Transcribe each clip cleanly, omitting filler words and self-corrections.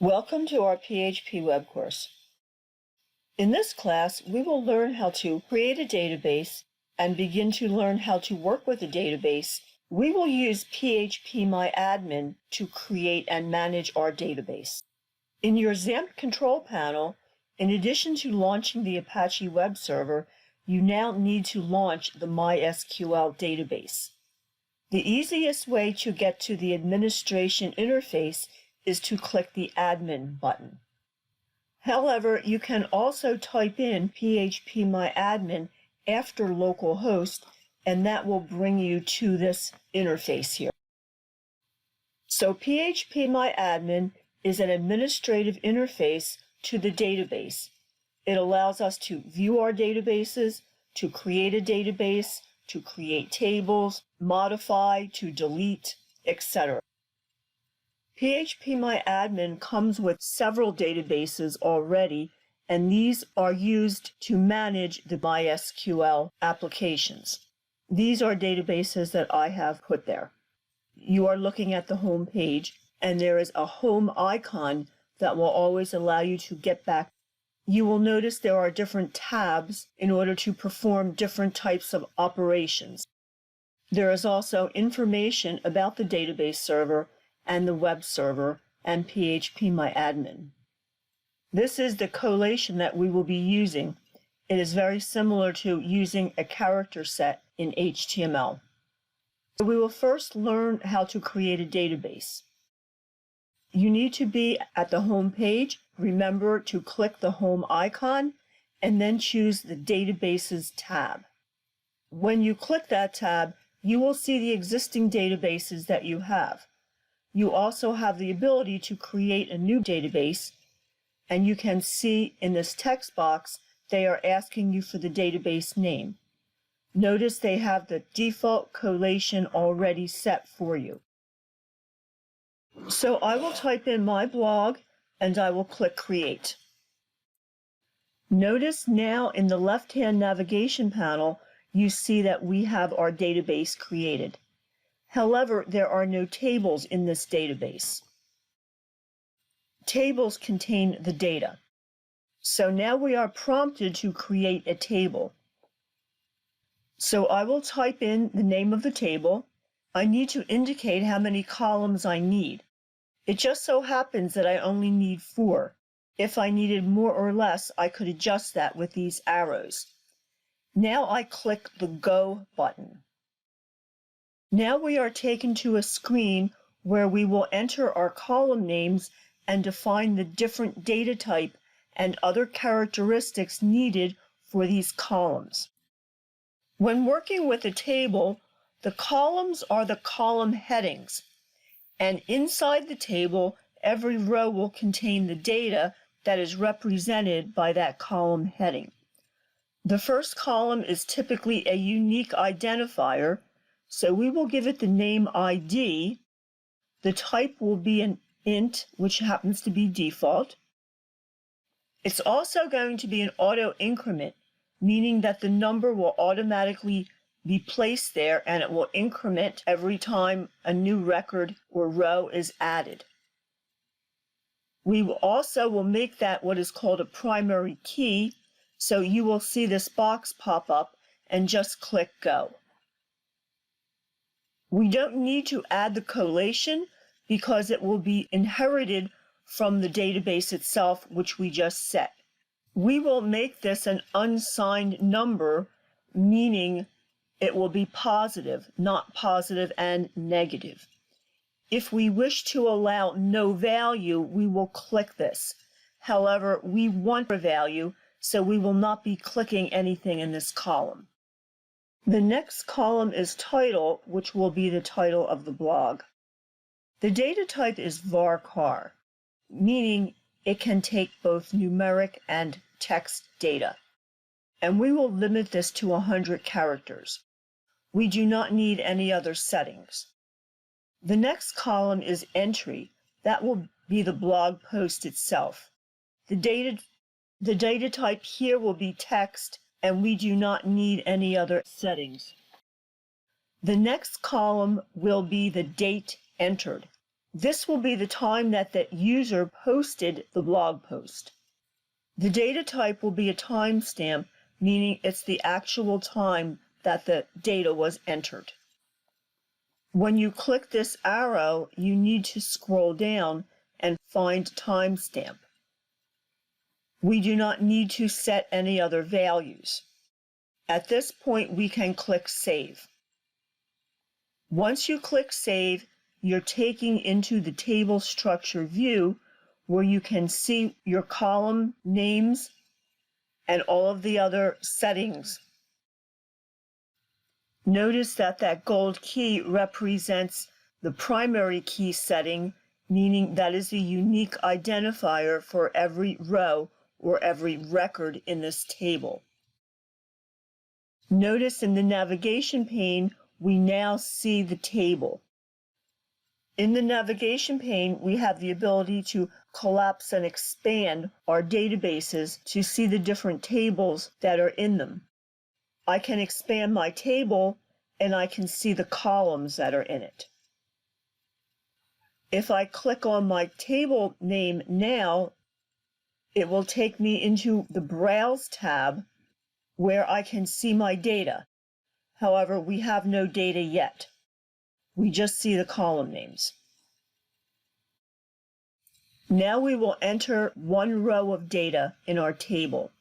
Welcome to our PHP web course. In this class, we will learn how to create a database and begin to learn how to work with a database. We will use phpMyAdmin to create and manage our database. In your XAMPP control panel, in addition to launching the Apache web server, you now need to launch the MySQL database. The easiest way to get to the administration interface is to click the Admin button. However, you can also type in phpMyAdmin after localhost, and that will bring you to this interface here. So phpMyAdmin is an administrative interface to the database. It allows us to view our databases, to create a database, to create tables, modify, to delete, etc. phpMyAdmin comes with several databases already, and these are used to manage the MySQL applications. These are databases that I have put there. You are looking at the home page, and there is a home icon that will always allow you to get back. You will notice there are different tabs in order to perform different types of operations. There is also information about the database server and the web server and phpMyAdmin. This is the collation that we will be using. It is very similar to using a character set in HTML. So we will first learn how to create a database. You need to be at the home page. Remember to click the home icon and then choose the Databases tab. When you click that tab, you will see the existing databases that you have. You also have the ability to create a new database, and you can see in this text box they are asking you for the database name. Notice they have the default collation already set for you. So I will type in my blog and I will click Create. Notice now in the left-hand navigation panel you see that we have our database created. However, there are no tables in this database. Tables contain the data. So now we are prompted to create a table. So I will type in the name of the table. I need to indicate how many columns I need. It just so happens that I only need 4. If I needed more or less, I could adjust that with these arrows. Now I click the Go button. Now we are taken to a screen where we will enter our column names and define the different data type and other characteristics needed for these columns. When working with a table, the columns are the column headings, and inside the table, every row will contain the data that is represented by that column heading. The first column is typically a unique identifier, so we will give it the name ID. The type will be an int, which happens to be default. It's also going to be an auto increment, meaning that the number will automatically be placed there and it will increment every time a new record or row is added. We will also make that what is called a primary key, so you will see this box pop up and just click Go. We don't need to add the collation because it will be inherited from the database itself, which we just set. We will make this an unsigned number, meaning it will be positive, not positive and negative. If we wish to allow no value, we will click this. However, we want a value, so we will not be clicking anything in this column. The next column is title, which will be the title of the blog. The data type is varchar, meaning it can take both numeric and text data. And we will limit this to 100 characters. We do not need any other settings. The next column is entry. That will be the blog post itself. The data type here will be text, and we do not need any other settings. The next column will be the date entered. This will be the time that the user posted the blog post. The data type will be a timestamp, meaning it's the actual time that the data was entered. When you click this arrow, you need to scroll down and find timestamp. We do not need to set any other values. At this point, we can click Save. Once you click Save, you're taking into the table structure view where you can see your column names and all of the other settings. Notice that that gold key represents the primary key setting, meaning that is a unique identifier for every row or every record in this table. Notice in the navigation pane, we now see the table. In the navigation pane, we have the ability to collapse and expand our databases to see the different tables that are in them. I can expand my table and I can see the columns that are in it. If I click on my table name now, it will take me into the Browse tab where I can see my data. However, we have no data yet. We just see the column names. Now we will enter one row of data in our table.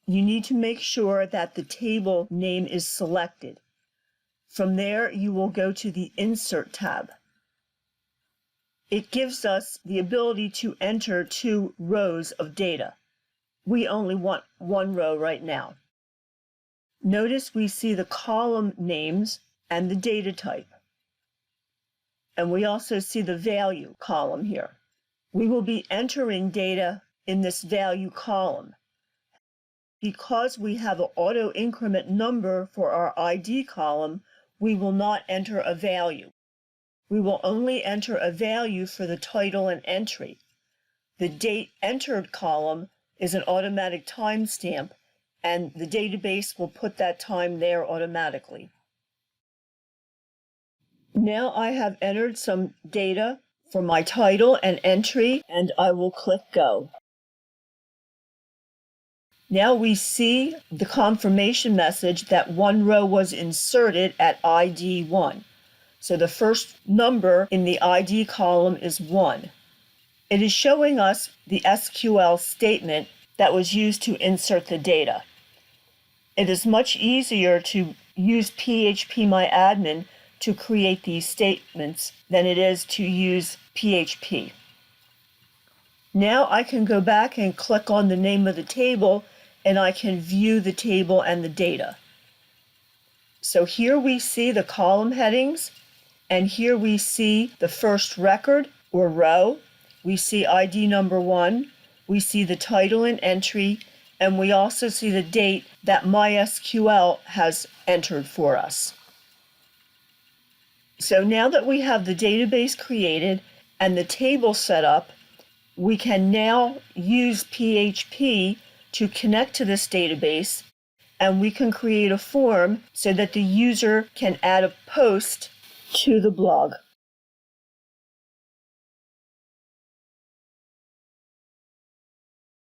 You need to make sure that the table name is selected. From there, you will go to the Insert tab. It gives us the ability to enter 2 rows of data. We only want 1 row right now. Notice we see the column names and the data type. And we also see the value column here. We will be entering data in this value column. Because we have an auto increment number for our ID column, we will not enter a value. We will only enter a value for the title and entry. The date entered column is an automatic timestamp, and the database will put that time there automatically. Now I have entered some data for my title and entry, and I will click Go. Now we see the confirmation message that 1 row was inserted at ID 1. So the first number in the ID column is 1. It is showing us the SQL statement that was used to insert the data. It is much easier to use phpMyAdmin to create these statements than it is to use PHP. Now I can go back and click on the name of the table and I can view the table and the data. So here we see the column headings, and here we see the first record or row. We see ID number 1, we see the title and entry, and we also see the date that MySQL has entered for us. So now that we have the database created and the table set up, we can now use PHP to connect to this database, and we can create a form so that the user can add a post to the blog.